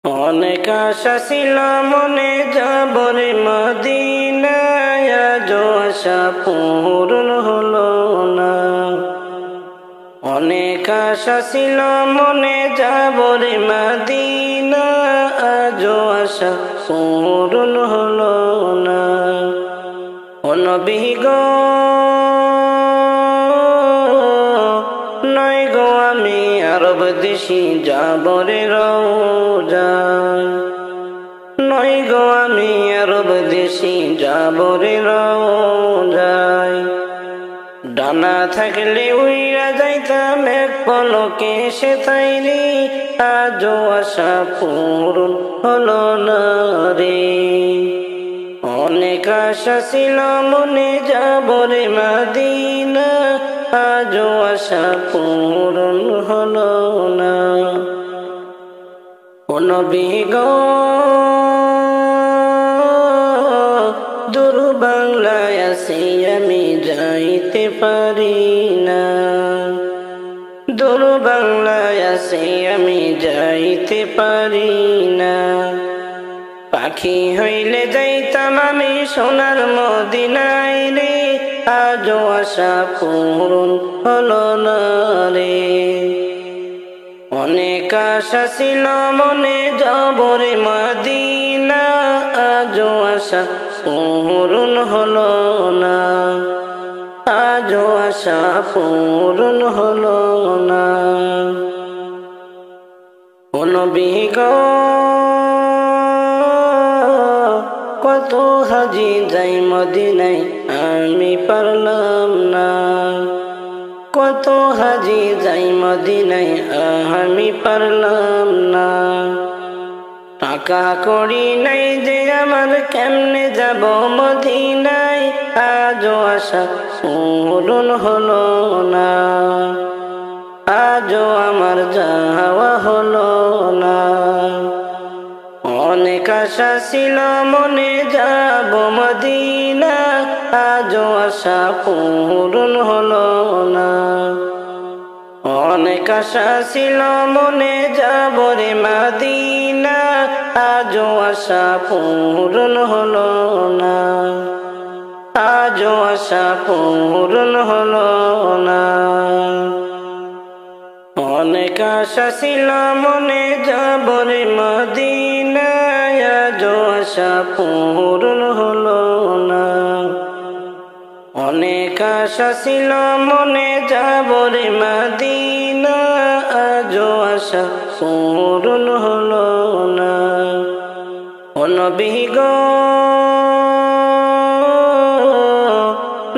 অনেক আশা ছিল মনে যাব রে মদিনায়, আজও আশা পূরণ হলো না। অনেক আশা ছিল মনে যাব রে মদিনা, আজও আশা পূরণ হলো না। ও নবী গো, নয় গো আমি আরব দেশে যাব রে রওজায়, নয় গো আমি আরব দেশে যাব রে রওজায়। ডানা থাকলে উইরা যাইতাম এক পলকে সে তাইরে, আজও আশা পূরণ হলো না রে। অনেক আশা ছিল মনে যাব রে মদিনা, আজও আশা পূরণ হলো না। ও নবী গো, দূর বাংলায় আছি আমি যাইতে পারি না, দূর বাংলায় আছি আমি যাইতে পারি না। পাখি হইলে যাইতাম আমি সোনার মদিনায় রে, আজও আশা পূরণ হলো না রে। অনেক আশা ছিল মনে যাব রে মদিনা, আজও আশা পূরণ হলো না, আজও আশা পূরণ হলো না। ও নবী গো, কত হাজি যাই মদিনায় আমি পারলাম না, কত হাজি যাই মদিনায় আমি পারলাম না। টাকা করি নাই যে আমার কেমনে যাব মদিনায়, আজও আশা পূরণ হলো না, আজও আমার যাওয়া হলো না। অনেক আশা ছিল মনে যাব মদিনা, আজও আশা পূরণ হলো না। অনেক আশা ছিল মনে যাব রে মদিনা, আজও আশা পূরণ হলো না, আজও আশা পূরণ হলো না। অনেক আশা ছিল মনে যাব রে মদিনায়, আজও আশা পূরণ হলো না। অনেক আশা ছিল মনে যাব রে মদিনা, আজও আশা পূরণ হলো না। ও নবী গো,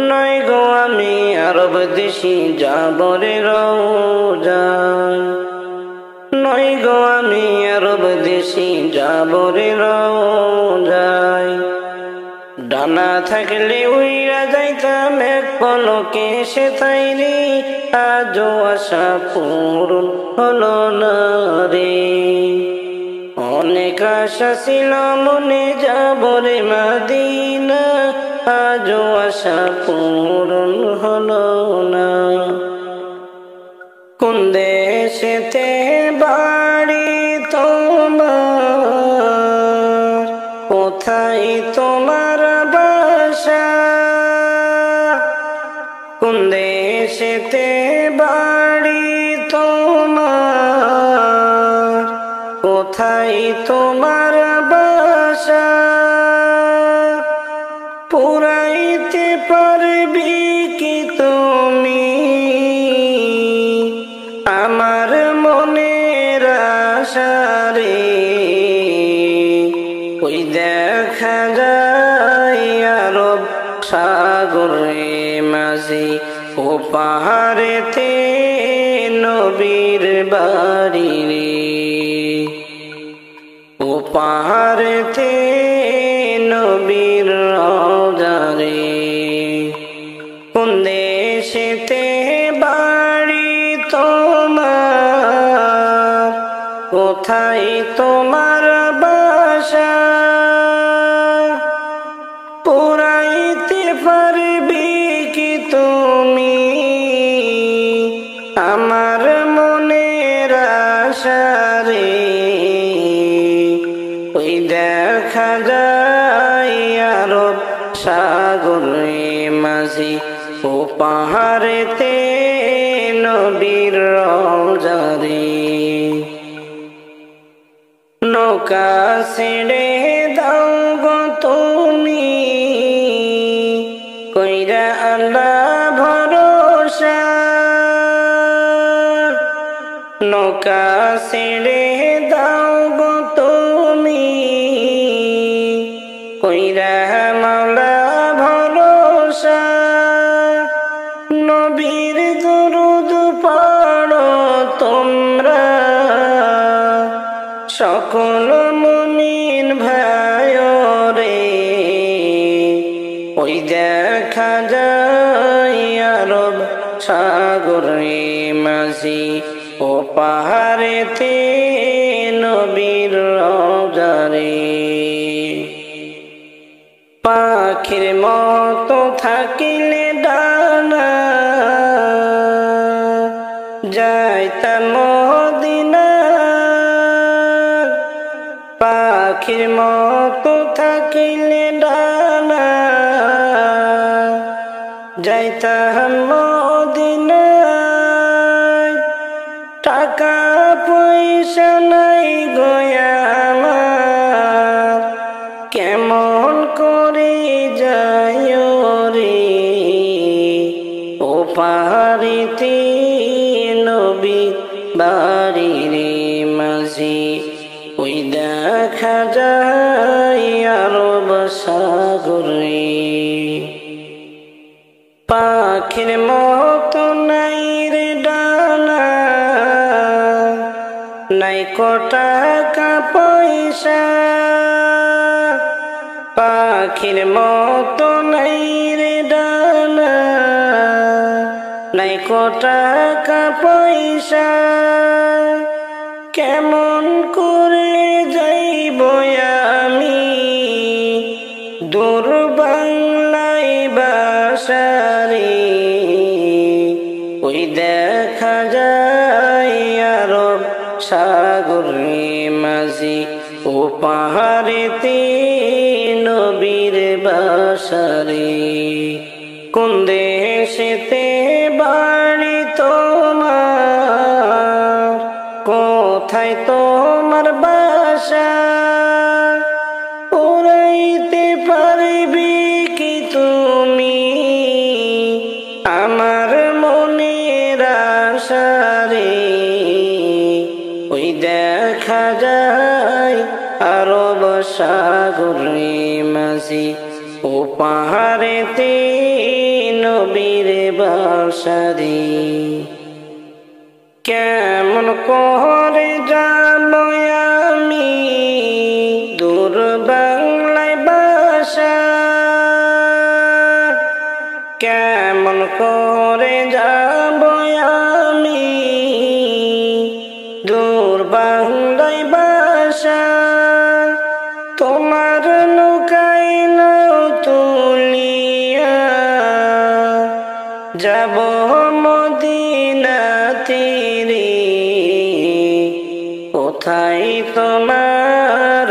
নয় গো আমি আরব দেশে যাব রে রওজায়, নয় গো আমি আরব দেশে যাব রে রওজায়। ডানা থাকলে উইরা যাইতাম এক পলকে সে তাইরে, আজও আশা পূরণ হলো না রে। অনেক আশা ছিল মনে যাব রে মদিনা, আজও আশা পূরণ হলো না। কোন দেশেতে বাড়ি তোমার, কোথায় তোমার বাসা, কোন দেশেতে বাড়ি তোমার, কোথায় তোমার বাসা। পুরাইতে পারবি কি তুমি আমার মনের আশা রে। ওই দেখা যায় আরব সাগরে মাঝি, ও পাহাড়েতে নবীর বাড়ি রে, ও পাহাড়েতে নবীর রওজা রে। কোন দেশেতে বাড়ি তোমার, কোথায় তোমার বাসা। পুরাইতে পারবি কি তুমি আমার মনের আশা রে। ওই দেখা যায় আরব সাগরে মাঝি ও পাহাড়েতে নবীর রওজারে নৌকা ছেড়ে দাও গো তুমি কইরা আল্লাহ ভরসা নৌকা ছেড়ে দাও গো তুমি কইরা মাওলা ভরসা নবীর দুরূদ পড়ো তোমরা সকল মুমিন ভাইরে ওই দেখা যায় আরব সাগরে মাঝি ও পাহাড়েতে নবীর রওজারে পাখির মতো থাকিলে ডানা যাইতাম মদিনা পাখির মতো থাকিলে ডানা যাইতাম মদিনা টাকা পয়সা নাই আমার কেমন করে যায় রে ও পাহাড়িতে নবী বাড়ি রে মাঝি ওই দেখা যায় আরব সাগরে পাখির মতো নাই রে ডানা নাই কো টাকা পয়সা পাখির মতো নাই রে ডানা নাই কো টাকা পয়সা কেমন করে যাইব আমি দূর বাংলায় বাসারে ওই দেখা যায় আরব সাগরে মাঝি ও পাহাড়েতে নবীর বাসারে কোন দেশেতে বাড়ি তোমার কোথায় তোমার বাসা উড়াইতে পারবি কি তুমি আমার মনের আশা রে ওই দেখা যায় আরব সাগরে মাঝি ও পাহাড়েতে নবীর বাসারে কেমন করে যাব আমি দূর বাংলায় বাসা কেমন করে যাব আমি দূর বাংলায় বাসা তোমার নৌকায় নাও তুলিয়া যাব মদিনা তীরে কোথায় তোমার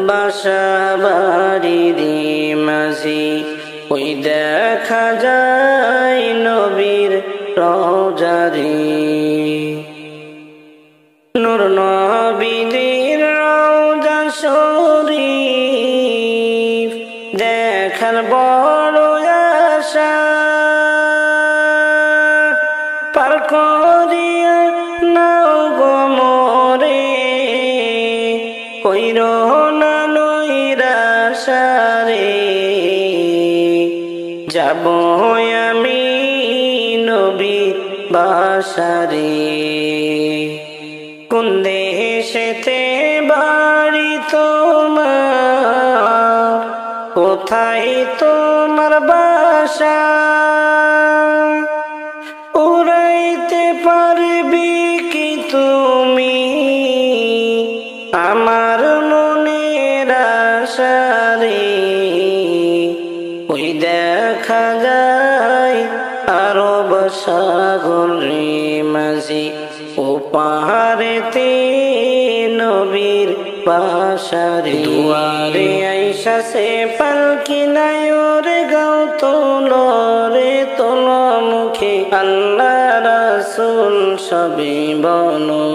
বাসা বাড়ি রে মাঝি ওই দেখা যায় নবীর রওজারে নূর নবীর রওজা শরীফ দেখার বড় আশা পার করিয়া নাও গো মোরে কইর না নৈরাশা রে যাব আমি নবীর বাসারে কোন দেশেতে বাড়ি তোমার কোথায় তোমার বাসা উড়াইতে পারবি কি তুমি আমার মনের আশা রে ওই দেখা যায় আরব সাগরে মাঝি ও পাহাড়েতে নবীর পাশারে দুয়ারে আইসা সে পালকি নায়র গাও তোলো রে তোলো মুখে আল্লাহ রাসূল সবে বলো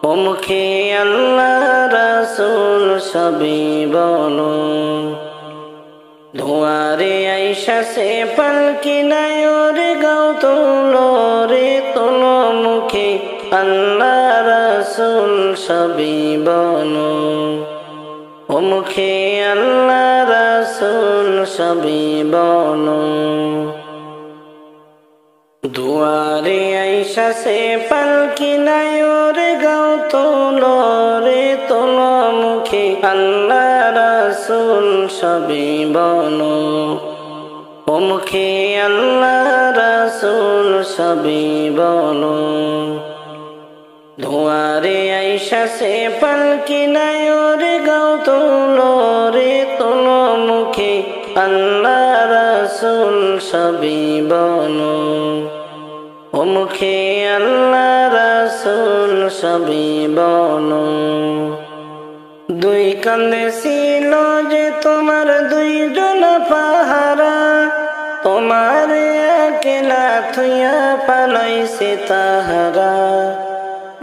ও মুখে আল্লাহ রাসূল সবে বলো দুয়ারে আইসা সে পালকি নায়র গাও তোলো রে তোলো মুখে আল্লাহ রাসূল সবে বলো ও মুখে আল্লাহ রাসূল সবে বলো দুয়ারে আইসা সে পালকি নায়র গাও তোলো রে তোলো মুখে আল্লাহ রাসূল সবে বলো ও মুখে আল্লাহ রাসূল সবে বলো দুয়ারে আইসা সে পালকি নায়র গাও তোলো রে তোলো মুখে আল্লাহ রাসূল সবে বলো ও মুখে আল্লাহ রাসূল সবে বলো দুই কান্দে ছিল যে তোমার দুইজন পাহারা তোমার একলা থুইয়া পালাইছে তাহারা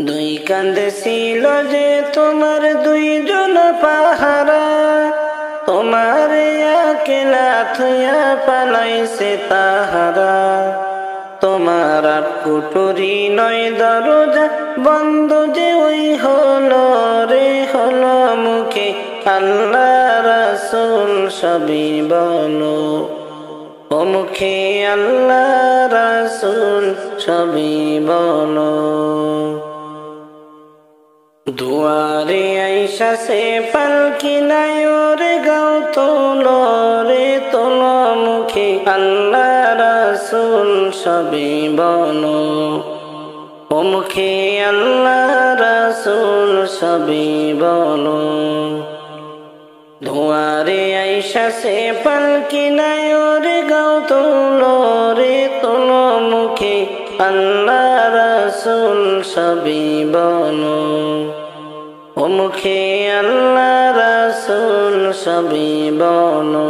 দুই কান্দে ছিল যে তোমার দুইজন পাহারা তোমার একলা থুইয়া পালাইছে তাহারা তোমার কুটুরি নয় দরজা বন্ধ যে ওই হলো রে হলো মুখে আল্লাহ রাসূল সবে বলো ও মুখে আল্লাহ রাসূল সবে বলো দুয়ারে আইসা সে পালকি নায়র গাও তোলো রে তোলো মুখে আল্লাহ রাসূল সবে বলো ও মুখে আল্লাহ রাসূল সবে বলো দুয়ারে আইসা সে পালকি নায়র গাও তোলো রে তোলো মুখে আল্লাহ রাসূল সবে বলো ও মুখে আল্লাহ রাসূল সবে বলো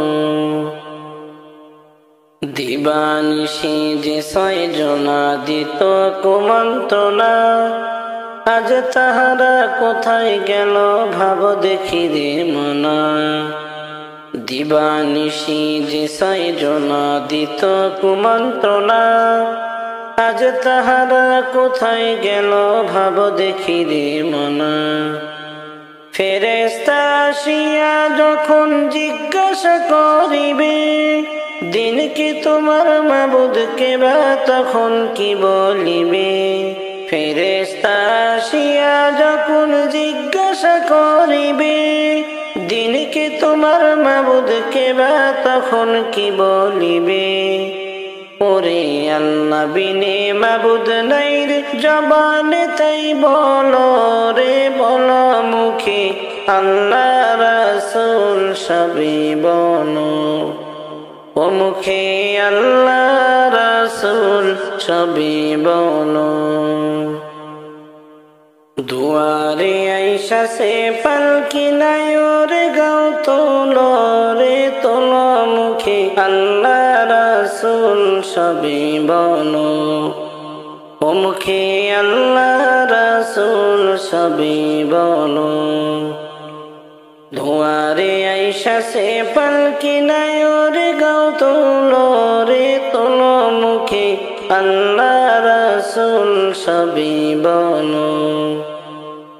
দিবানিশি যে ছয়জনা দিত কুমন্ত্রণা আজ তাহারা কোথায় গেল ভাব দেখি রে মনা দিবানিশি যে ছয়জনা দিত কুমন্ত্রণা আজ তাহারা কোথায় গেল ভাব দেখি রে মনা ফেরেশতা আসিয়া যখন জিজ্ঞাসা করিবে দিন কি তোমার মাবুদ কে বা তখন কি বলিবে ফেরেশতা আসিয়া যখন জিজ্ঞাসা করিবে দিন কি তোমার মাবুদ কে বা তখন কি বলিবে ওরে আল্লাহ বিনে মাবুদ নাই রে জবানে তাই বলো রে বলো মুখে আল্লাহ রাসূল সবে বলো ও মুখে আল্লাহ রাসূল সবে বলো দুয়ারে আইসা সে পালকি নায়র গাও তোলো রে তোলো মুখে আল্লাহ রাসূল সবে বলো ও মুখে আল্লাহ রাসূল সবে বলো দুয়ারে আইসা সে পালকি নায়র গাও তোলো রে তোলো মুখে আল্লাহ রাসূল সবে বলো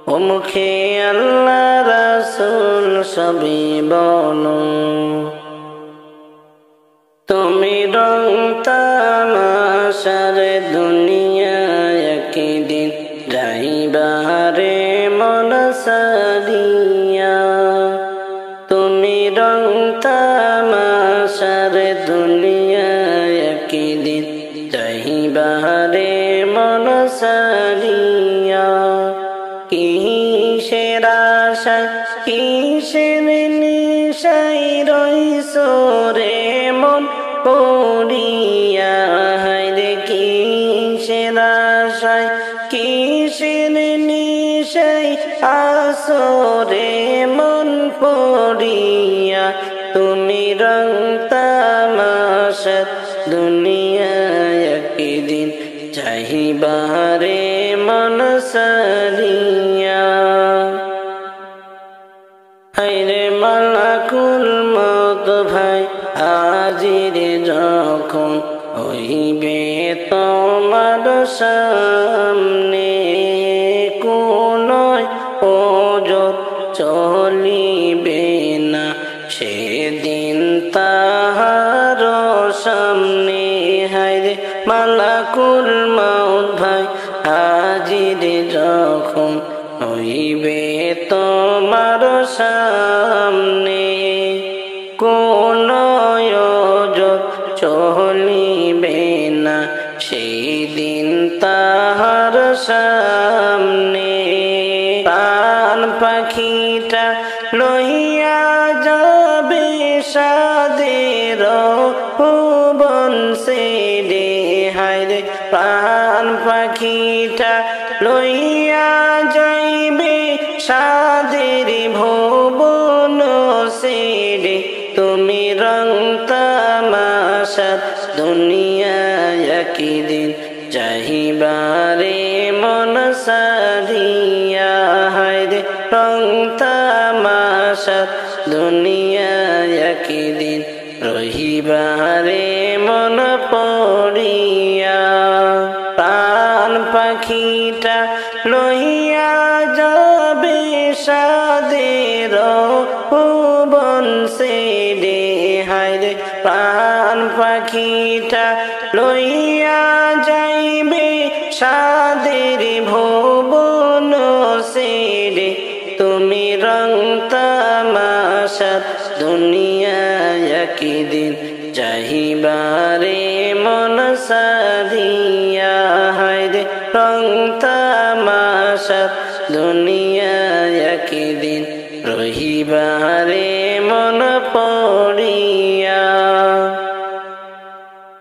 ও মুখে আল্লাহ রাসূল সবে বলো তুমি রং তামাশার দুনিয়ায় একদিন যাইবারে মন সারিয়া তুমি রং তামাশার দুনিয়ায় একদিন যাইবারে মন সারিয়া কিসের আশায় কিসের নিশায় রইছো রে মন পড়িয়া হায়রে কিসের আশায় কিসের নিশায় আসো সরে মন পড়িয়া তুমি রং তামাশার দুনিয়ায় একদিন চাহিবারে মন সারিয়া হায়রে মালাকুল মত ভাই হাজির যখন হইবে তোমার সামনে কোন ওজর চলিবে না সেদিন তাহার সামনে হায়রে মালাকুল মত ভাই হাজির যখন হইবে তোমার সামনে কোন ওজর চলিবে না সেদিন তাহার সামনে প্রাণ পাখিটা লইয়া যাবে সাদের ভুবন ছেড়ে হায়রে প্রাণ পাখিটা লইয়া যাইবে সাদের ভুবন ছেড়ে তুমি রং তামাশার দুনিয়ায় একদিন চাহিবারে মন সারিয়া হায়রে রং তামাশার দুনিয়ায় একদিন রহিবারে মন পড়িয়া প্রাণ পাখিটা লইয়া যাবে সাদের ভুবন ছেড়ে হায়রে প্রাণ পাখিটা লইয়া যাইবে সাদের ভুবন ছেড়ে তুমি রং তামাশার দুনিয়ায় একদিন চাহিবারে মন সারিয়া হায়রে রং তামাশার দুনিয়ায় একদিন রহিবারে মন পড়িয়া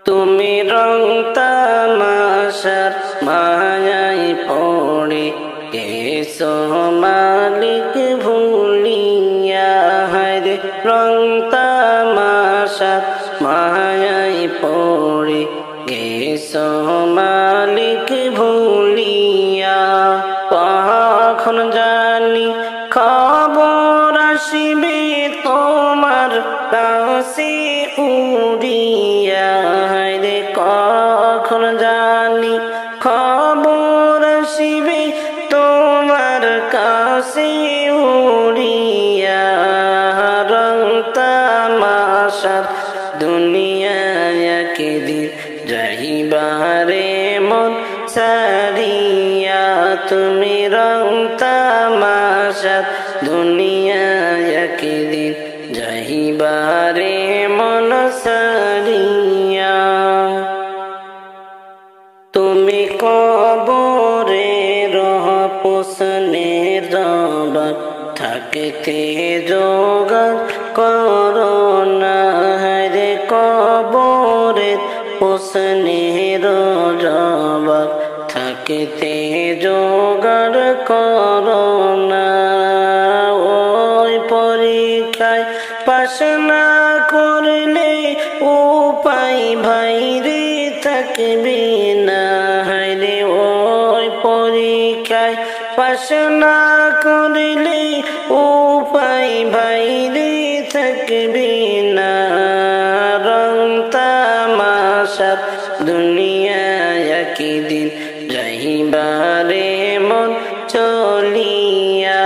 তুমি রং তামাশার মায়ায় পড়ে কেসো মালিক ভুলিয়া হায়রে রং তামাশার মায়ায় পড়ে কেসো মালিক ভুলিয়া কখন জানি খবর আসিবে তোমার কাছে উড়িয়া হায়রে কখন জানি খবর আসিবে তোমার কাছে উড়িয়া রং তামাশার দুনিয়ায় একদিন যাইবারে মন সারিয়া তুমি রং তামাশার দুনিয়ায় একদিন যাইবারে মন সারিয়া তুমি কবরে রহ পোষণের জবাব থাকতে জোগাড় করো না রে কবরে পোষণের জবাব থাকতে জোগাড় করো না ওই পরীক্ষায় পাশ না করলে উপায় ভাইরে থাকবে না হায়রে ওই পরীক্ষায় পাশ না করলে উপায় ভাইরে থাকবে না রং তামাশার দুনিয়ায় একদিন যাইবারে মন চলিয়া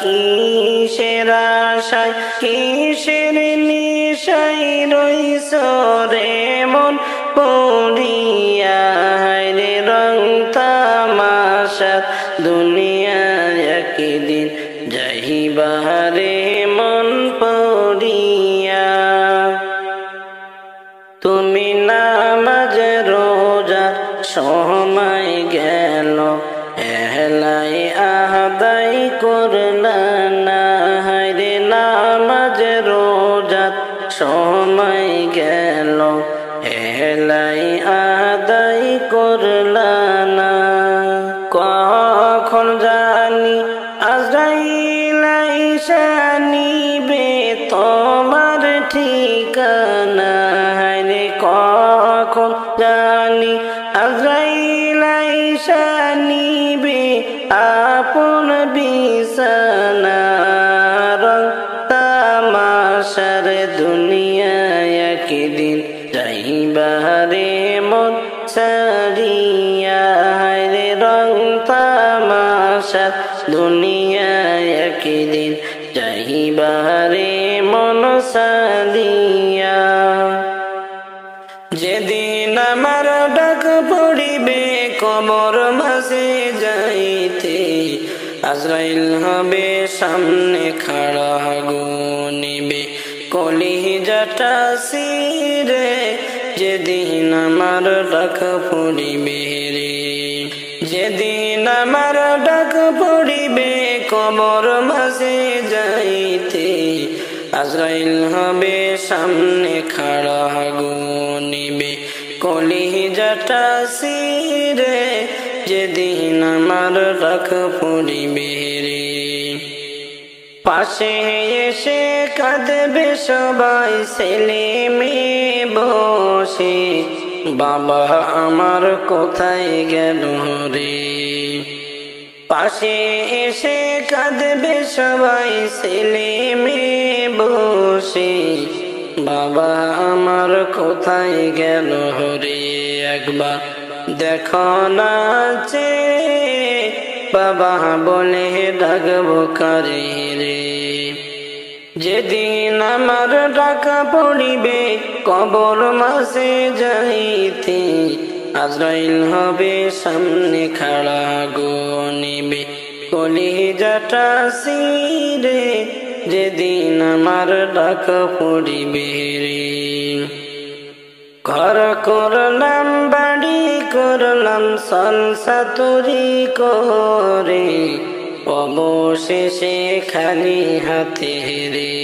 কিসের আশায় কিসের নিশায় রইছ রে মন পড়িয়া হায়রে রং তামাশার দুনিয়ায় একদিন যাইবারে মন পড়িয়া তুমি নামাজ রোজা সময় গেল এহলাই আদায় করলা না হায়রে নামাজ রোজা সময় গেল এহলাই আদায় করলা না কখন জানি আজরাইল বিছানা হায়রে কখন জানি আজরাইল আইসা নিবে আপন বিছানা রং তামাশার দুনিয়ায় একদিন যাইবারে মন ছাড়িয়া হায়রে রং তামাশার দুনিয়ায় একদিন যাইবারে মন ছাড়িয়া যেদিন আমার ডাক পড়িবে কবর মাঝে যাইতে আজরাইল হবে সামনে খাড়া গুনিবে কলিজাটা ছিঁড়ে যেদিন আমার ডাক পড়িবে রে যেদিন আমার ডাক পড়িবে কবর মাঝে যাইতে আজরাইল হবে সামনে খাড়া গুনিবে কলিজাটা ছিঁড়ে যেদিন আমার ডাক পড়িবে রে পাশে এসে কাঁদবে সবাই ছেলে মেয়ে বসে বাবা আমার কোথায় গেল রে পাশে এসে কাঁদবে সবাই ছেলে মেয়ে বসে বাবা আমার কোথায় গেল রে একবার দেখো না বাবা বলে ডাকবো কারে রে যেদিন আমার ডাকা পড়িবে কবর মাঝে যাইতে আজরাইল হবে সামনে খাড়া গুনিবে কলিজাটা ছিঁড়ে যেদিন আমার ডাকা পড়িবে রে ঘর করলাম বাড়ি করলাম সংসাতুরি করে অবশেষে খালি হাতে রে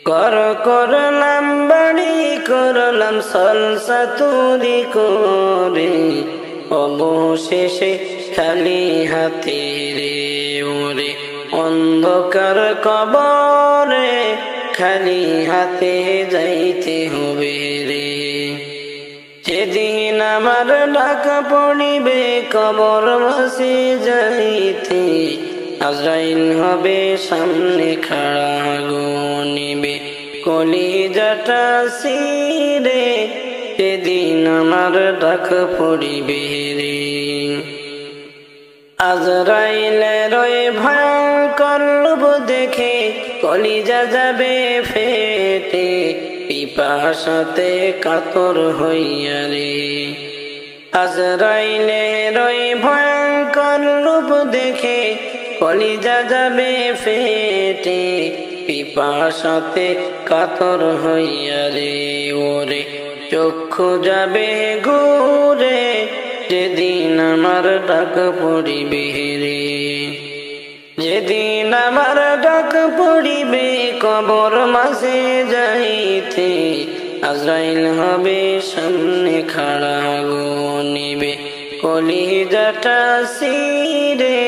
ঘর করলাম বাড়ি করলাম সংসাতুরি করে অবশেষে খালি হাতে রে ওরে অন্ধকার কবরে খালি হাতে যাইতে হবে রে যেদিন আমার ডাকা পড়িবে কবর মাঝে যাইতে আজরাইল হবে সামনে খাড়া গুনিবে কলিজাটা ছিঁড়ে যেদিন আমার ডাকা পড়িবে রে আজরাইলের ওই ভয়ঙ্কর রূপ দেখে কলিজা যাবে ফেটে পিপাসাতে কাতর হইয়া রে আজরাইলের ওই ভয়ঙ্কর রূপ দেখে কলিজা যাবে ফেটে পিপাসাতে কাতর হইয়া রে ওরে চক্ষু যাবে ঘুরে যেদিন আমার ডাক পড়িবে রে যেদিন আমার ডাক পড়িবে কবর মাঝে যাইতে আজরাইল হবে সামনে খাড়া গুনিবে কলিজাটা ছিঁড়ে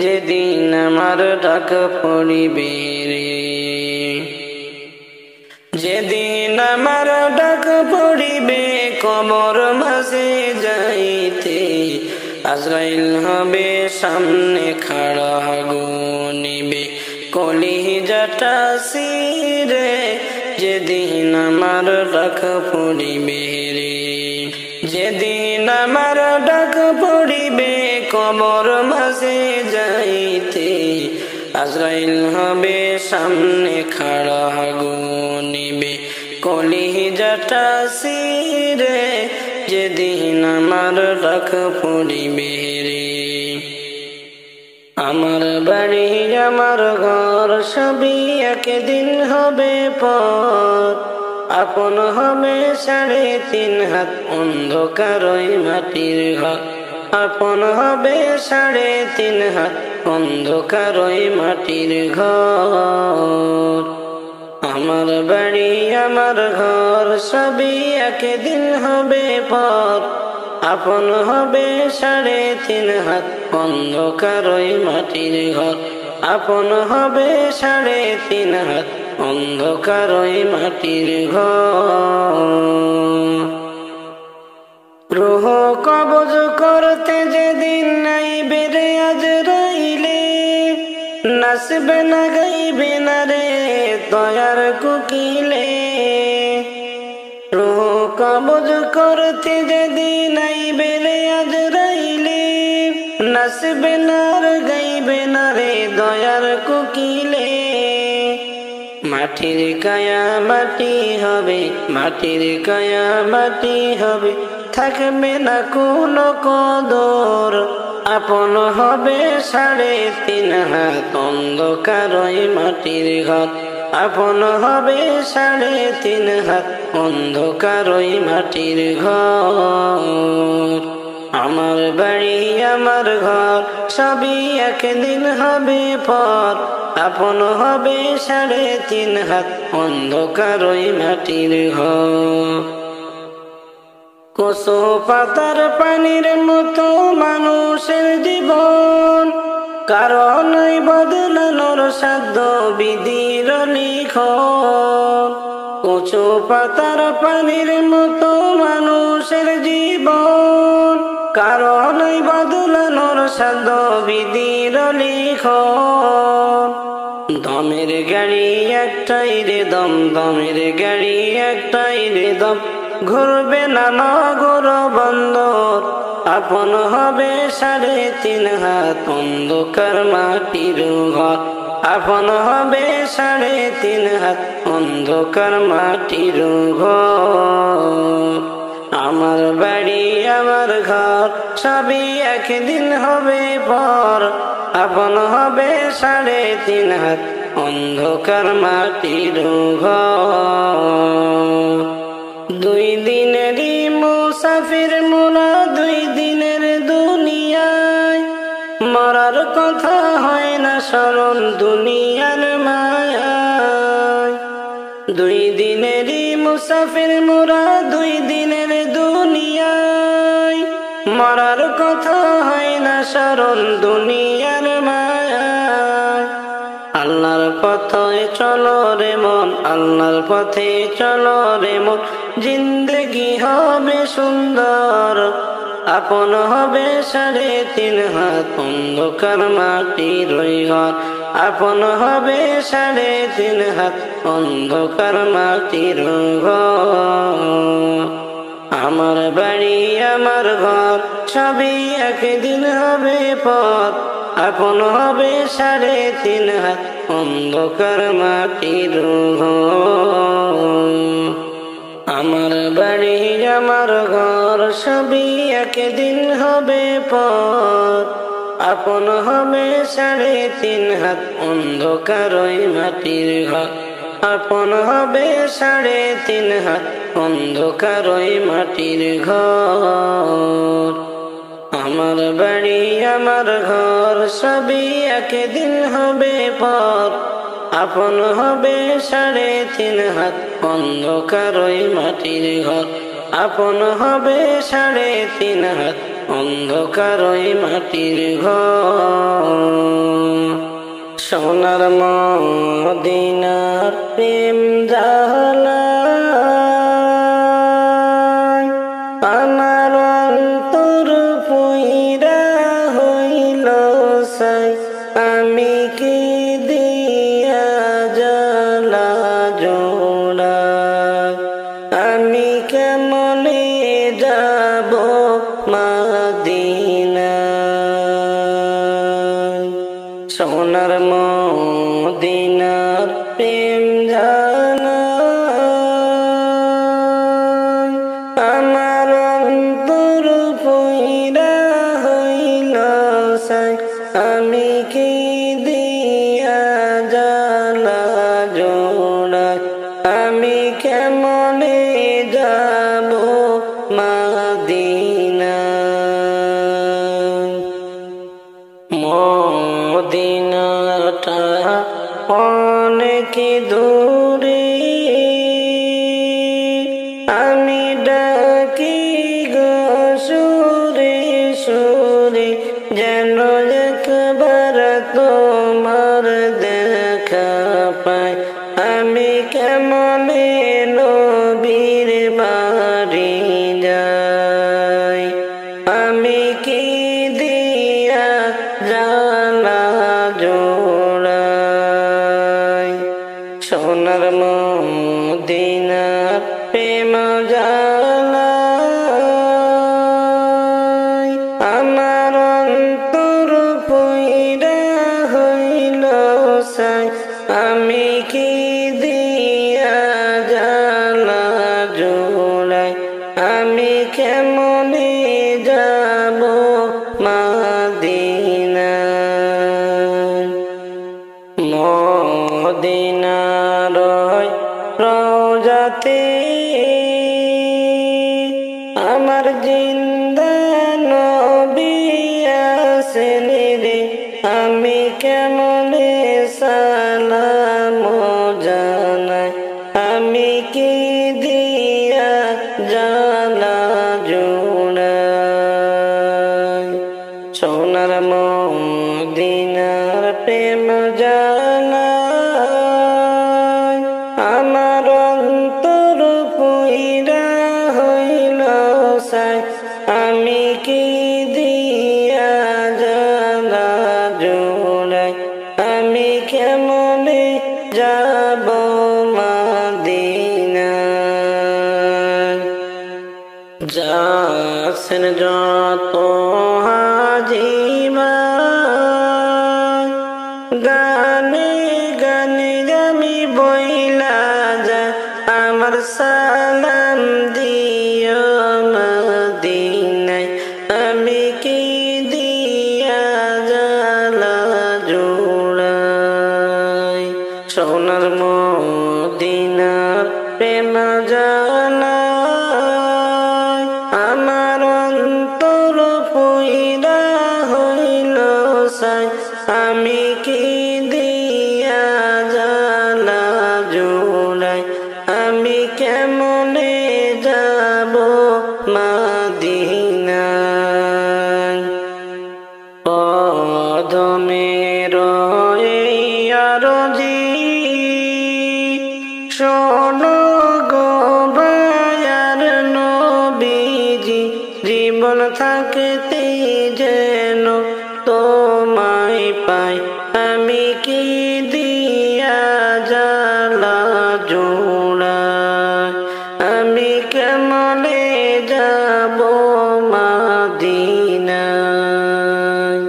যেদিন আমার ডাক পড়িবে রে যেদিন আমার ডাক পড়িবে কবর মাঝে যাইতে আজরাইল হবে সামনে খাড়া গুনিবে কলিজাটা ছিঁড়ে যেদিন আমার ডাক পড়িবে রে যেদিন আমার ডাক পড়িবে কবর মাঝে যাইতে আজরাইল হবে সামনে খাড়া গুনিবে কলিজাটা ছিঁড়ে যেদিন আমার ডাক পড়িবে রে আমার বাড়ি আমার ঘর সবই একদিন হবে পর আপন হবে 3.5 হাত অন্ধকার ওই মাটির ঘর আপন হবে 3.5 হাত অন্ধকার ওই মাটির ঘর আমার বাড়ি আমার ঘর সবই একদিন হবে পর আপন হবে 3.5 হাত অন্ধকার ওই মাটির ঘর আপন হবে 3.5 হাত অন্ধকার ওই মাটির ঘর। রূহ কবজ করতে যেদিন নাইবে রে আজরাইলে, নাচবে না গাইবে না রে দয়ার কোকিলে। রূহ কবজ করতে যেদিন নাইবে রে আজরাইলে, নাচবে না আর গাইবে না রে দয়ার কোকিলে। মাটির কায়া মাটি হবে, মাটির কায়া মাটি হবে, থাকবে না কোনো কদর। আপন হবে 3.5 হাত, অন্ধকার ওই মাটির ঘর। আপন হবে 3.5 হাত, অন্ধকার ওই মাটির ঘর। আমার বাড়ি আমার ঘর সবই একদিন হবে পর। আপন হবে 3.5 হাত, অন্ধকার ওই মাটির ঘর। কচু পাতার পানির মতো মানুষের জীবন, কারণ এই বদলানোর সাধ্য বিধির লিখন। কচু পাতার পানির মতো মানুষের জীবন, কারণ এই বদলানোর সাধ্য বিধির লিখন। দমের গাড়ি একটাই রে দম, দমের গাড়ি একটাই রে দম, ঘুরবে না নগর বন্দর। আপন হবে 3.5 হাত, অন্ধকার মাটির ঘর। আপন হবে 3.5 হাত, অন্ধকার মাটির ঘর। আমার বাড়ি আমার ঘর সবই একদিন হবে পর। আপন হবে 3.5 হাত, অন্ধকার মাটির ঘর। 2 দিনেরই মুসাফির মোরা, 2 দিনের দুনিয়ায়। মরার কথা হয় না স্মরণ দুনিয়ার মায়ায়। 2 দিনেরই মুসাফির মোরা, 2 দিনের দুনিয়ায়। মরার কথা হয় না স্মরণ দুনিয়ার মায়ায়। আল্লাহর পথে চলো রে মন, আল্লাহর পথে চলো রে মন, জিন্দেগি হবে সুন্দর। আপন হবে 3.5 হাত, অন্ধকার মাটির ওই ঘর। আপন হবে 3.5 হাত, অন্ধকার মাটির ঘর। আমার বাড়ি আমার ঘর সবই একদিন হবে পর। আপন হবে 3.5 হাত, অন্ধকার মাটির ঘর। আমার বাড়ি আমার ঘর সবই একদিন হবে পর। আপন হবে 3.5 হাত, অন্ধকার ওই মাটির ঘর। আপন হবে 3.5 হাত, অন্ধকার ওই মাটির ঘর। আমার বাড়ি আমার ঘর সবই একদিন হবে পর। আপন হবে 3.5 হাত, অন্ধকার ওই মাটির ঘর। আপন হবে 3.5 হাত, অন্ধকার ওই মাটির ঘর। সোনার মদিনার প্রেম জালায়, আমার অন্তর পুইরা হইল সাই। আমি কি দিয়া জ্বালা জোড়াই, আমি কেমনে যাব মদিনায়। সোনার মদিনার প্রেম জালায়, আমার অন্তর পুইরা হইল সাই। আমি কি দিয়া জ্বালা জোড়াই, আমি কেমনে যাব মদিনায়। মদিনাটা অনেক দূরে, আমি ডাকি গো সুরে সুরে, যেন একবার তোমার দেখা পাই। আমি সোনার মদিনার প্রেম জ্বালায় আমার অন্তর পইড়া হইল সাই আমি কি দিয়া জ্বালা জোড়াই আমি কেমনে যাব মদিনায় মদিনার রওজাতে আমার জিন্দা নবী আছেন রে আমি কেমনে সালাম জানাই আমি কি দিয়া জ্বালা জোড়াই সোনার মদিনার প্রেম জ্বালায় আমার অন্তর পইড়া হইল সাই আমি কি দিয়া জ্বালা জোড়াই আমি কেমনে যাব মদিনায় যাচ্ছেন যত হাজিমা গানে গানে আমি বইলা যা আমার সালাম দিও মদিনায় আমি কি দিয়া জ্বালা জোড়াই সোনার মদিনার প্রেম জ্বালায় আমার অন্তর পইড়া হইল সাই আমি কি দিয়া জ্বালা জোড়াই আমি কেমনে যাব মদিনায় কদমের এই আরজি শোনো গো বায়ার নবীজি জীবন থাকতে যেন তোমায় পাই আমি কি দিয়া জ্বালা জোড়াই আমি কেমনে যাব মদিনায়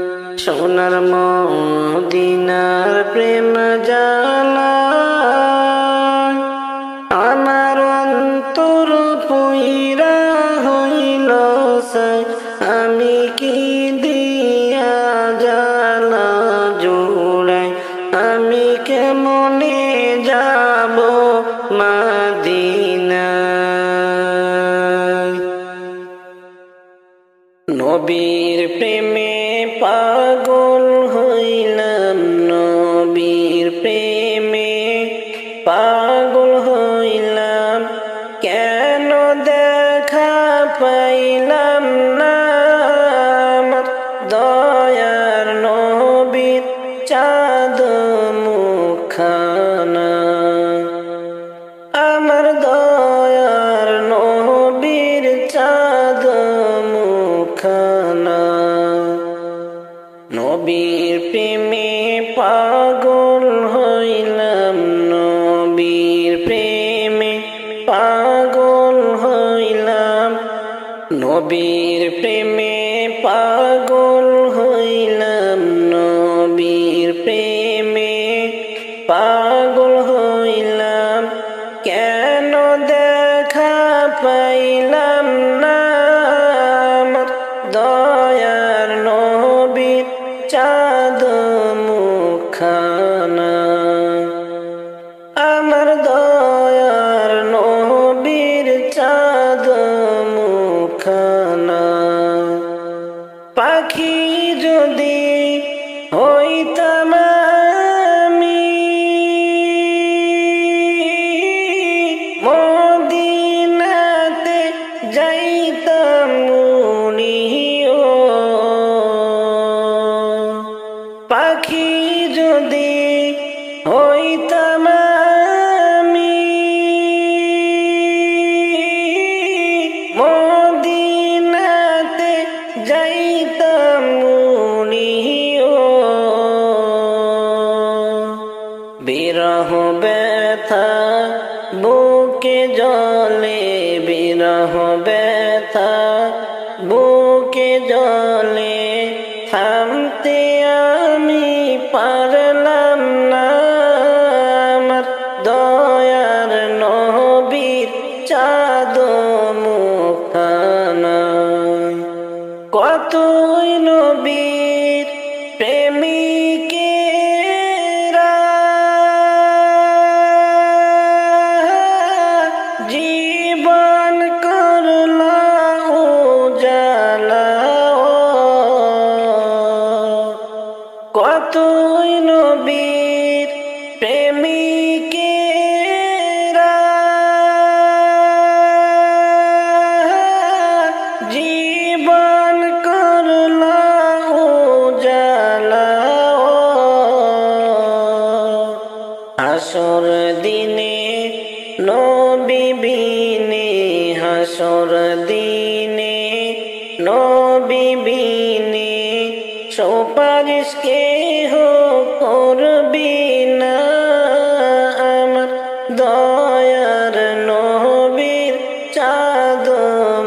সোনার মদিনার প্রেম জ্বালায় আমার অন্তর পইড়া হইল সাই আমি কি দিয়া জ্বালা জোড়াই আমি কেমনে যাব মদিনায় নবীর প্রেমে পাগল হইলাম নবীর প্রেমে পাগল হইলাম কেন দেখা পাইলাম না আমার দয়ার নবীর চাঁদ মুখখানা আমার দয়ার নবীর চাঁদ মুখখানা নবীর প্রেমে পাগল হইলাম নবীর প্রেমে পাগল হইলাম নবীর প্রেমে পাগল হইলাম নবীর প্রেমে পাগল হইলাম কেন দেখা পাইলাম না আমার দয়ার নবীর চাঁদ মুখখানা আমার দয়ার নবীর চাঁদ মুখখানা পাখি যদি হইতাম আমি মদিনাতে যাইতাম উড়িও পাখি যদি হইতাম আমি মদিনাতে যাইতাম উড়িও বিরহ বেদনা ব্যথা, বুকে জলে বিরহ ব্যথা, বুকে জলে থামতে আমি পারলাম না। আমার দয়ার নবীর চাঁদ মুখখানা, কতই নবীর প্রেমিকেরা জীবন করলা উজালা, কতই নবীর প্রেমিকেরা জীবন করলা উজালা। হাসর দিনে নবী বিনে, হাসর দিনে নবী বিনে সুপারিশ কেহ করবি না। আমার দয়ার নবীর চাঁদ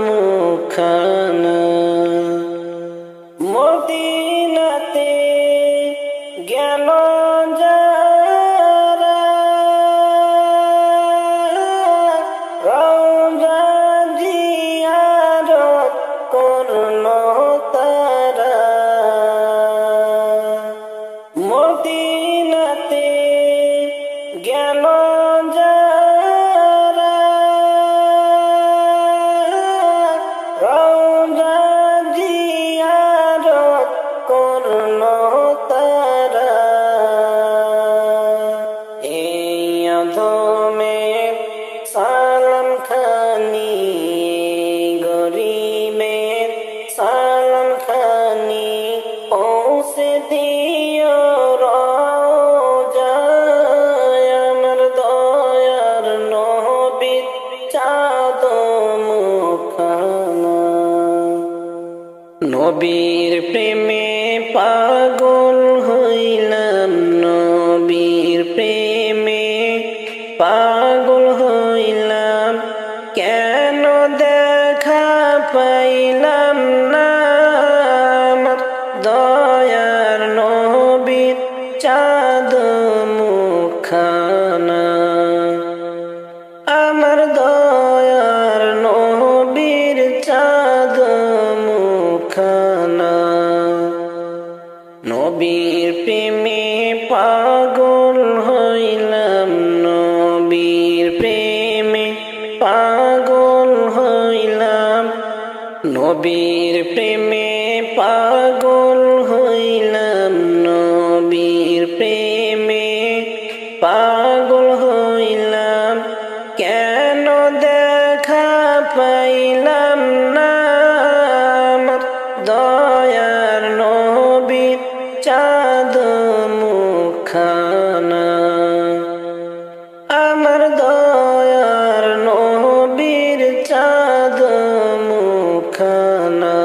মুখখানা, মদিনাতে গেল যারা রওজা জিয়ারত করল তারা, মদিনাতে গেল যারা রওজা জিয়ারত করল তারা। এই অধমের সালাম খানি, গরিবের সালাম খানি পৌঁছে দিও রওজায়। আমার দয়ার নবীর চাঁদ মুখখানা, নবীর প্রেমে পাগল হইলাম, নবীর প্রেমে পাগল হইলাম, কেন দেখা পাইলাম না। আমার দয়ার নবীর চাঁদ মুখখানা, আমার দয়ার নবীর চাঁদ মুখখানা। নবীর প্রেমে পাগল হইলাম, নবীর প্রেমে পাগল হইলাম, নবীর প্রেমে পাগল হইলাম, নবীর প্রেমে পাগল হইলাম, কেন দেখা পাইলাম না। আমার দয়ার নবীর চাঁদ মুখখানা, আমার দয়ার নবীর চাঁদ মুখখানা।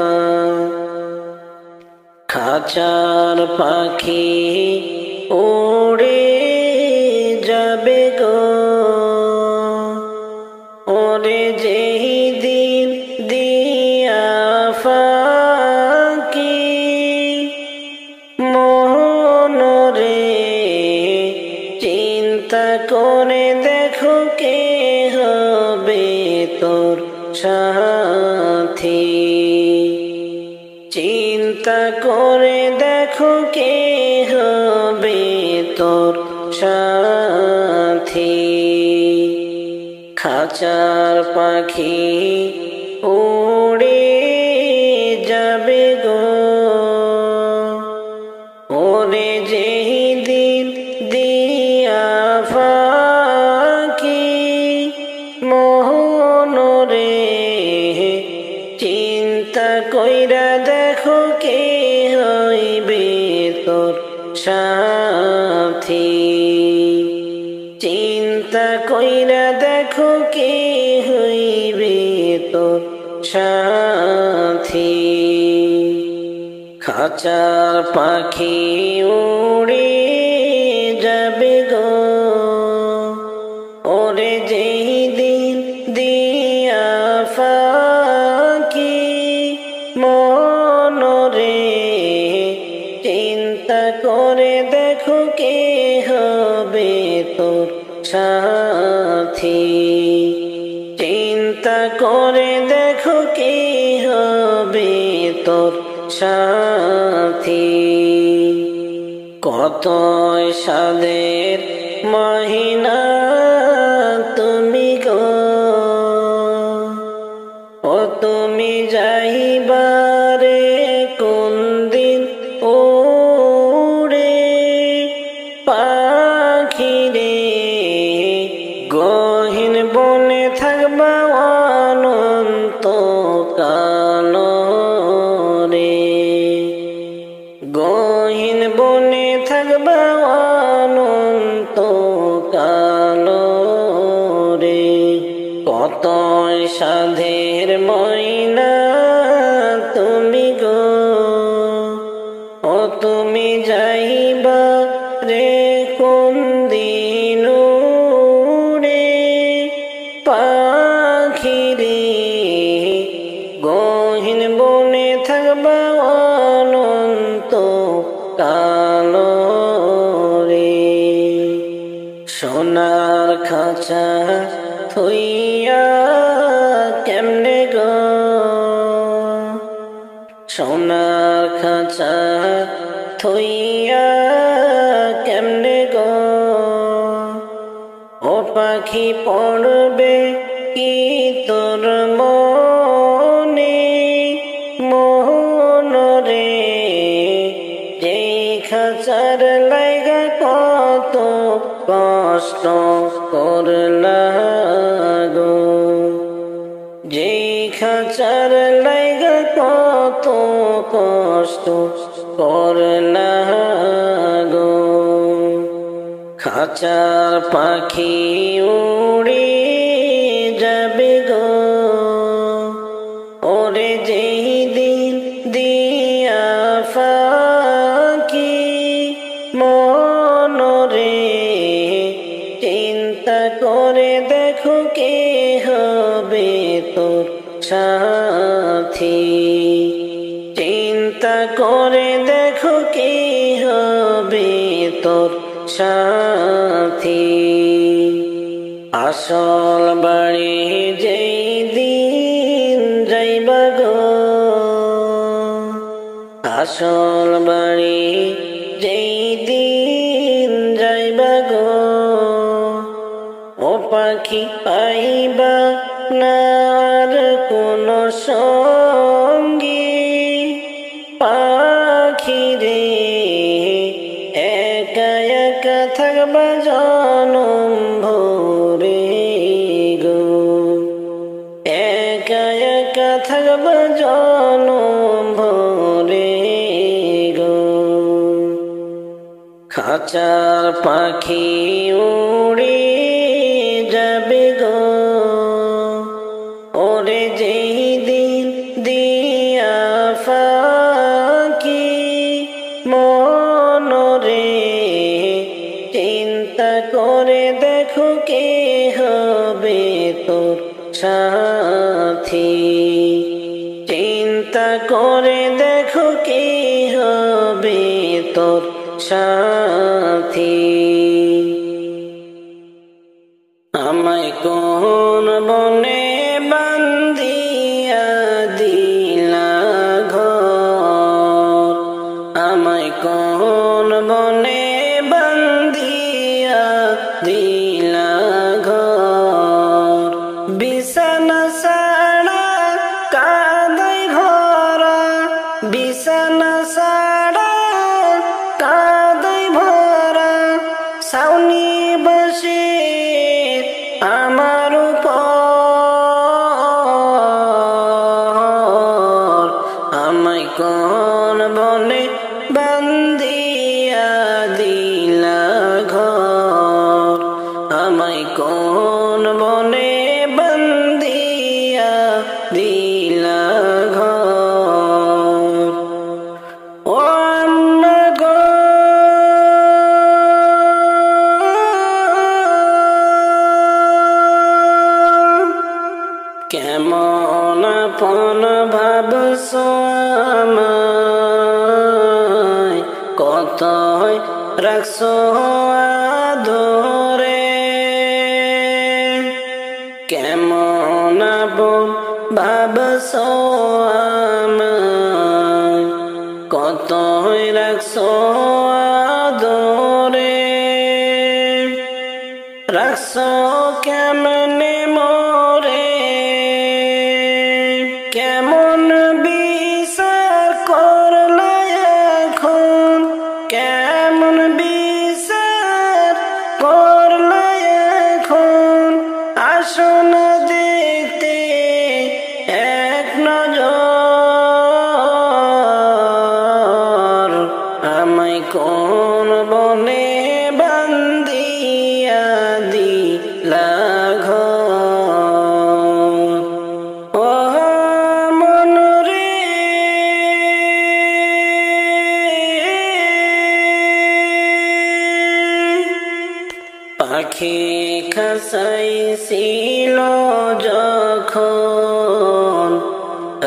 খাঁচার পাখি উড়ে যাবে গো, ওরে যেই দিন দিয়া ফাঁকি, মনরে চিন্তা করে দেখো কে হবে তোর সাথী, চিন্তা করে দেখো কে হবে তোর সাথী। খাঁচার পাখি উড়ে যাবে গো, ওরে যেই দিন দিয়া ফাঁকি, মনরে চিন্তা কইরা দেখো কে হইবে তোর সাথী, চিন্তা কইরা দেখো কে হইবে তোর সাথী। খাঁচার পাখি উড়ে যাবে গো, হবে তোর সাথী। চিন্তা করে দেখো কি হবে তোর সাথী। কত সাদের মহিনা তুমি গো, ও তুমি যাইবারে কোন দিন উড়ে পাখিরে, গহীন বনে থাকবা অনন্ত কাল রে, গহীন বনে থাকবা অনন্ত কাল রে। কত সাধের ময়না তুমি গো, ও তুমি যাইবা রে কোন দিন উড়ে পাখিরে, গহীন বনে থাকবা অনন্ত কাল রে। সোনার খাঁচা থইয়া কেমনে গো, সোনার খাঁচা থইয়া কেমনে গো, ও পাখি পড়বে কি তোর মনে মোহন রে, যেই খাঁচার লাইগা কত কষ্ট করলা গো, যেই খাঁচার লাইগা কত কষ্ট করলা গো। খাঁচার পাখি উড়ে যাবে গো, ওরে যেই দিন দিয়া ফাঁকি মনরে, চিন্তা করে দেখো কে হবে তোর সাথী। চিন্তা করে দেখো কে হবে তোর সাথী। আসল বাড়ি যেই দিন যাইবা গো, আসল বাড়ি যেই দিন যাইবা গো, ও পাখি পাইবা না আর কোন সঙ্গী পাখিরে, একা একা থাকবা জনম ভরে গো, একা একা থাকবা জনম ভরে গো। খাঁচার পাখি উড়ে যাবে গো, ওরে যেই দিন দিয়া ফাঁকি মনরে, চিন্তা করে দেখো কে হবে তোর সাথী। চিন্তা করে দেখো কে হবে তোর সাথী। আমায় কোন বনে বান্ধিয়া দিলা ঘর, আমায় কোন বনে বান্ধিয়া দিলা ঘর, বিছানা ছাড়া কাঁদাই ভরা, বিছানা ছাড়া কাঁদাই ভরা, ছাউনি বসে আমার উপর, আমায় কোন বনে বান্ধিয়া দিলা ঘর, আমায় কোন বনে বান্ধিয়া দিলা ঘর। ও আম্মা গো, কেমন আপন ভাবছো আমায়, কত রাখছো আদর কেমন আপন ভাবছো আমায়, কতই রাখছো আদরে, রাখছো কেমনে মোরে, কেমন বিচার করলে এখন, কেমন বিচার করলে এখন, আসো না দেখতে এক নজর, আমায় কোন বনে বান্ধিয়া দিলা ঘর। ও মন রে, পাখি খাসাইছিল যখন,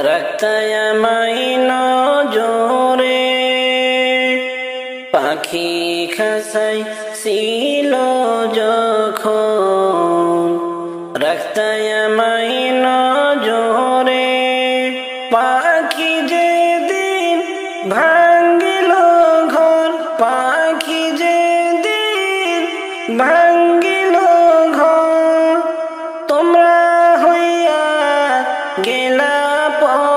রাখতায় আমায় নজরে, পাখি খাসাইছিল যখন, রাখতায় আমায় নজরে, পাখি যেদিন ভাঙ্গিল ঘর, পাখি যেদিন ভাঙ্গিল ঘর, তোমরা হইয়া গেলা পর,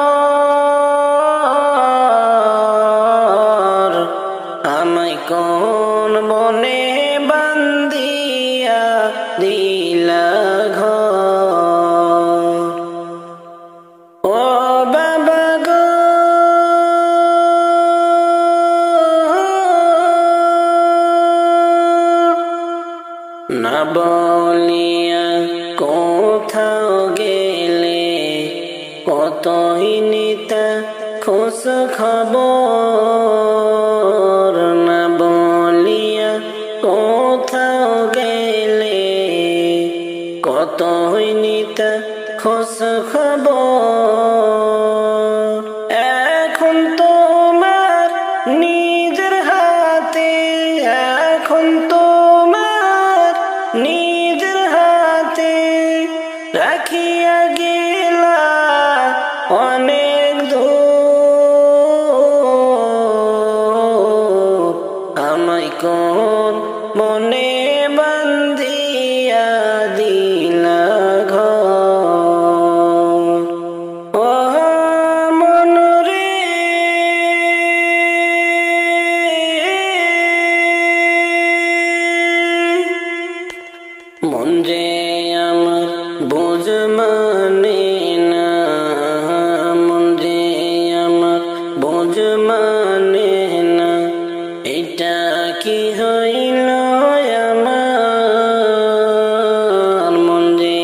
আমায় কোন বনে বান্ধিয়া দিলা ঘর। ও বাবা গো, না বলিয়া কোথাও গেলে, কতই নিতা খোঁজ খবর, না বলিয়া কোথাও গেলে, কতই নিতা খোঁজ খবর, এখন তোমার নিজের হাতে, এখন তোমার নিজের হাতে, রাখিয়া গেলা অনেক দূর, আমায় কোন মনে বান্ধিয়া দিলা ঘর। ও মন রে, মন যে আমার বোঝ মানে না, মন যে আমার বোঝ মানে না, এটা কি হইল আমার, মন যে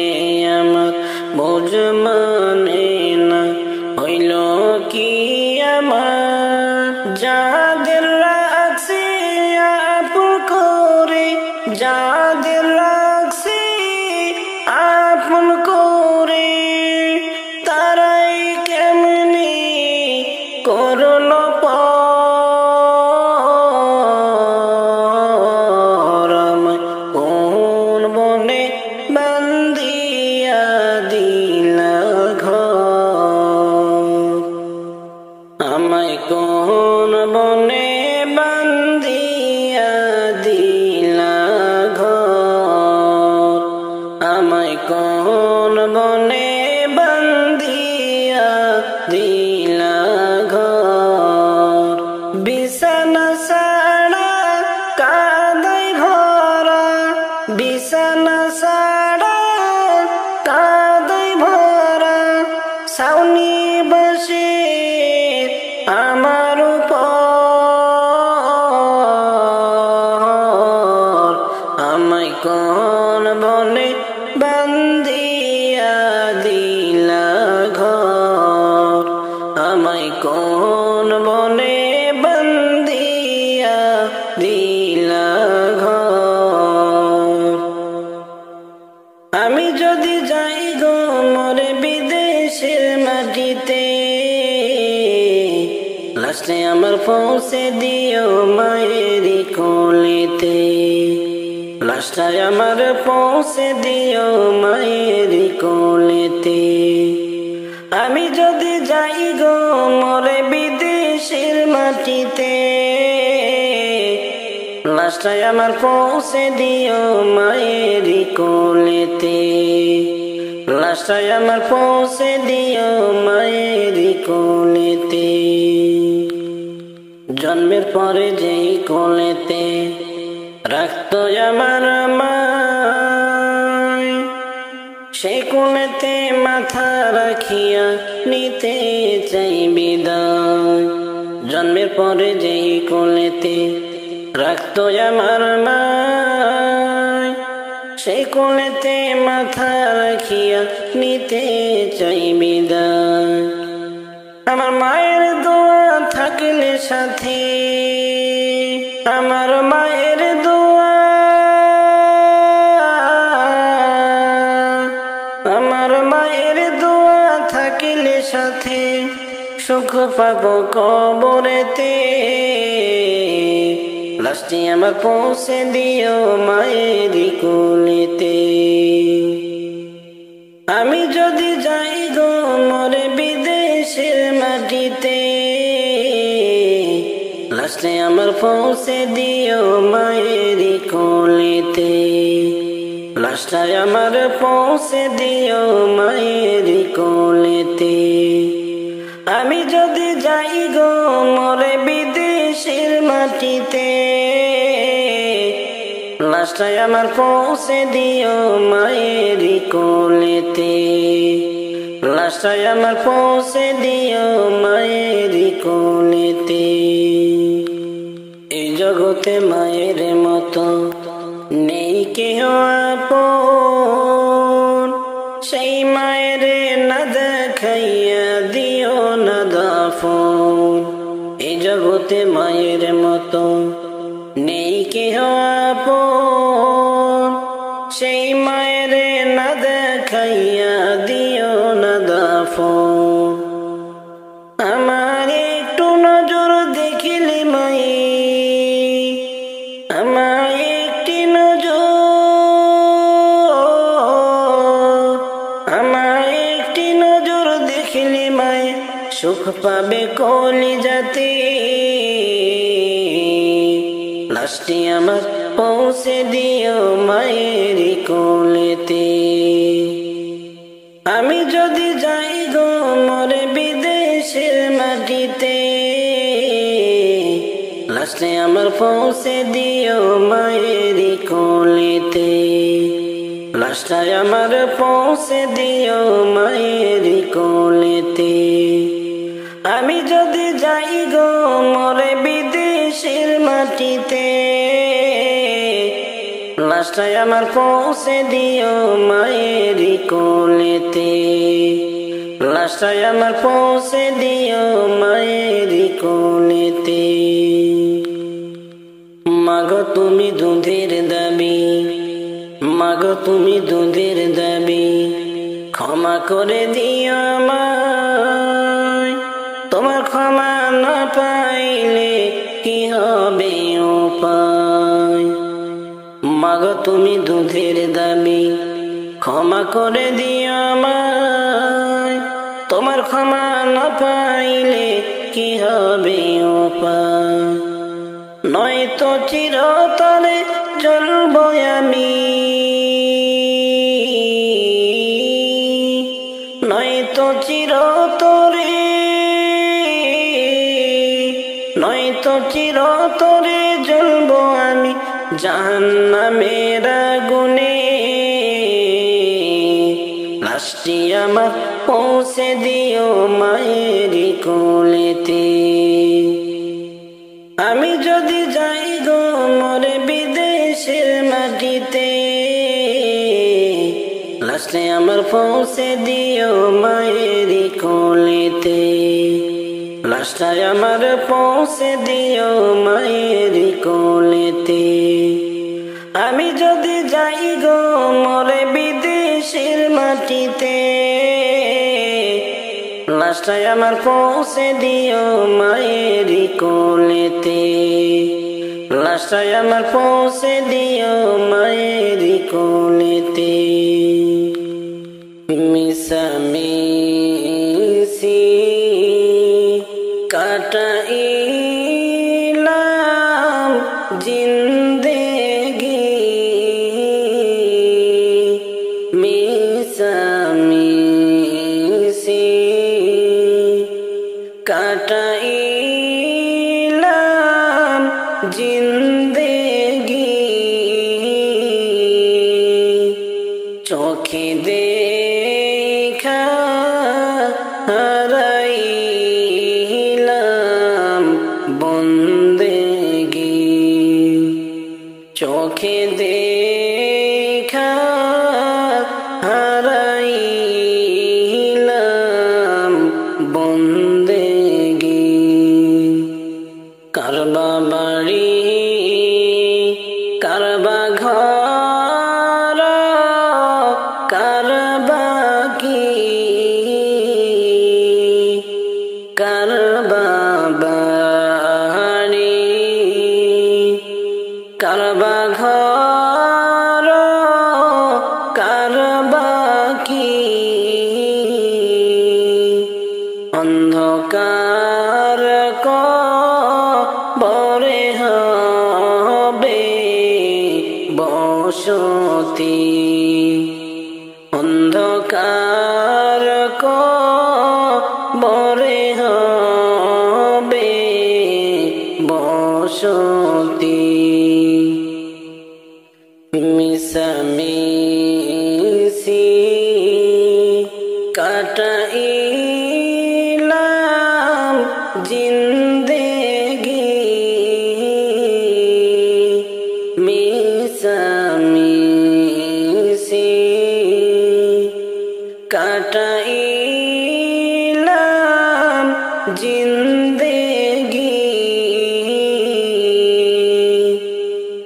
আমার বোঝ মানে না, হইল কি আমার, যাদের রাখছি আপন করে, যাদের রাখছি আপন করে, তারাই কেমনি করল পর, আমায় কোন বনে বান্ধিয়া দিলা ঘর, আমায় কোন বনে বান্ধিয়া দিলা ঘর, আমায় কোন বনে বান্ধিয়া দিলা ঘর, বিছানা ছাড়া কাঁদাই ভরা, বিছানা ছাড়া কাঁদাই ভরা, ছাউনি বসে আমার উপর, আমায় কোন বনে বান্ধিয়া দিলা ঘর, আমায় কোন বনে বান্ধিয়া দিলা ঘর। আমি যদি যাই গো মরে বিদেশের মাটিতে, লাস্টে আমার পৌঁছে দিও মায়েরই কোলেতে, লাশটায় আমার পৌঁছে দিও মায়ের কোলেতে। আমি যদি যাই গো মরে বিদেশের মাটিতে, লাশটায় আমার পৌঁছে দিও মায়ের কোলেতে। লাশটায় আমার পৌঁছে দিও মায়ের কোলেতে। জন্মের পরে যেই কোলেতে রাখতো আমার মায়, সেই কোলেতে মাথা রাখিয়া নিতে চাই বিদায়। জন্মের পরে যেই কোলেতে রাখতো আমার মায়, সেই কোলেতে মাথা রাখিয়া নিতে চাই বিদায়। আমার মায়ের দোয়া থাকলে সাথে, আমার মায়ের দোয়া, আমার মায়ের দোয়া থাকলে সাথে সুখ পাবো কবরেতে। লাশটি আমার পৌঁছে দিও মায়ের কোলেতে। আমি যদি যাই গো মরে বিদেশের মাটিতে, লাশটি আমার পৌঁছে দিও মায়ের কোলেতে। লাশটায় আমার পৌঁছে দিও মায়ের কোলেতে। আমি যদি যাই গো মরে বিদেশের মাটিতে, লাশটায় আমার পৌঁছে দিও মায়ের কোলেতে। লাশটায় আমার পৌঁছে দিও মায়ের কোলেতে। এই জগতে মায়ের মতো নেই কেহ আপন, সেই মায়ের না দেখাইয়া দিও না দাফন। এই জগতে মায়ের মতো নেই কেহ আপন, সেই মায়ের না দেখাইয়া দিও না দাফন। আমার একটু নজর দেখিলে মায়ে, আমার একটি নজর, আমার একটি নজর দেখিলে মায়ে সুখ পাবে কলিজাতে। লাশটি আমার পৌঁছে দিও মায়ের কোলেতে। আমি যদি যাই গো মরে বিদেশের মাটিতে, লাশটি আমার পৌঁছে দিও মায়ের কোলেতে। লাশটায় আমার পৌঁছে দিও মায়ের কোলেতে। আমি যদি যাই গো মরে বিদেশের মাটিতে, লাশটায় আমার পৌঁছে দিও মায়ের কোলেতে। লাশটায় আমার পৌঁছে দিও মায়ের কোলেতে। মাগো তুমি দুধের দাবি, মাগো তুমি দুধের দাবি, ক্ষমা করে দিও আমায়। তোমার ক্ষমা না পাইলে কি হবে উপায়। মাগো তুমি দুধের দাবি, ক্ষমা করে দিও আমায়। তোমার ক্ষমা না পাইলে কি হবে উপায়। নয়তো চিরতরে জ্বলব আমি, নয়তো চিরতরে, নয়তো চিরতরে জ্বলব আমি জাহান্নামের আগুনে। লাশটি আমার পৌঁছে দিও মায়ের কোলেতে। আমি যদি যাই গো মরে বিদেশের মাটিতে, লাশটি আমার পৌঁছে দিও মায়ের কোলেতে। লাশটায় আমার পৌঁছে দিও মায়ের কোলেতে। আমি যদি যাই গো মরে বিদেশের মাটিতে, লাশটায় আমার পৌঁছে দিও মায়ের কোলেতে। লাশটাই আমার পৌঁছে দিও মায়েরি কোলেতে। মিশামিশি কাটাইলাম জিন্দেগি, মিশামিশি কাটাইলাম জিন্দেগি। চোখে দেখা হারাইলাম বন্দেগি, চোখে দেখা হারাইলাম বন্দেগি। কারবা বাড়ি কারবা ঘর কারবা কি, কারবা বাড়ি কারবা ঘর কারবা কি, অন্ধকার কবরে হবে বসতি, অন্ধকার কবরে হবে বসতি। মিশামিশি কাটাইলাম জিন্দেগি, মিশামিশি কাটাইলাম জিন্দেগি।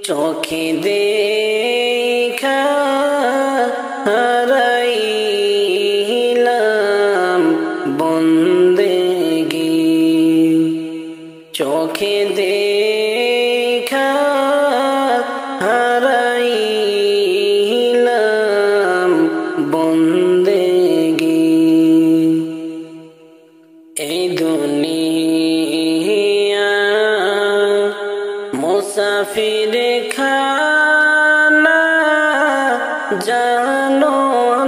চোখে দেখা হারাইলাম বন্দেগি, চোখে দেখা হারাইলাম বন্দেগি। এই দুনিয়া মুসাফির খানা জানো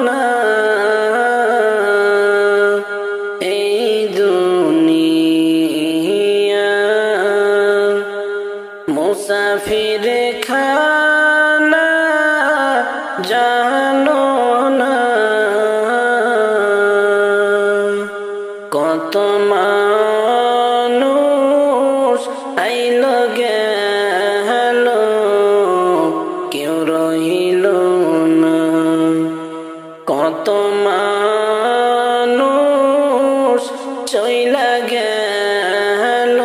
না, এই দুনিয়া মুসাফির খানা জানো না। কত মানুষ আইল গেল কেউ রহিল না, কত মানুষ চইলা গেল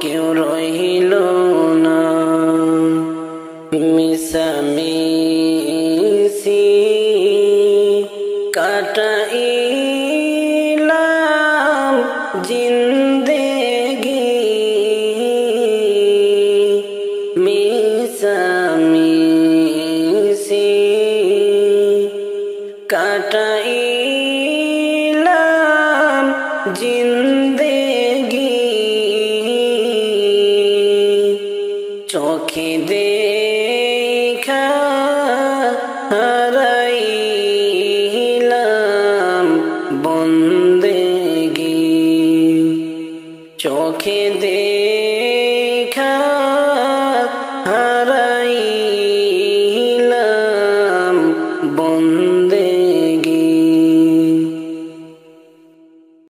কেউ রহিল না। মিশামিশি কাটাইলাম জিন্দেগি, মিশামিশি কাটাইলাম জিন্দেগি। চোখে দেখা হারাইলাম বন্দেগি, চোখে দেখা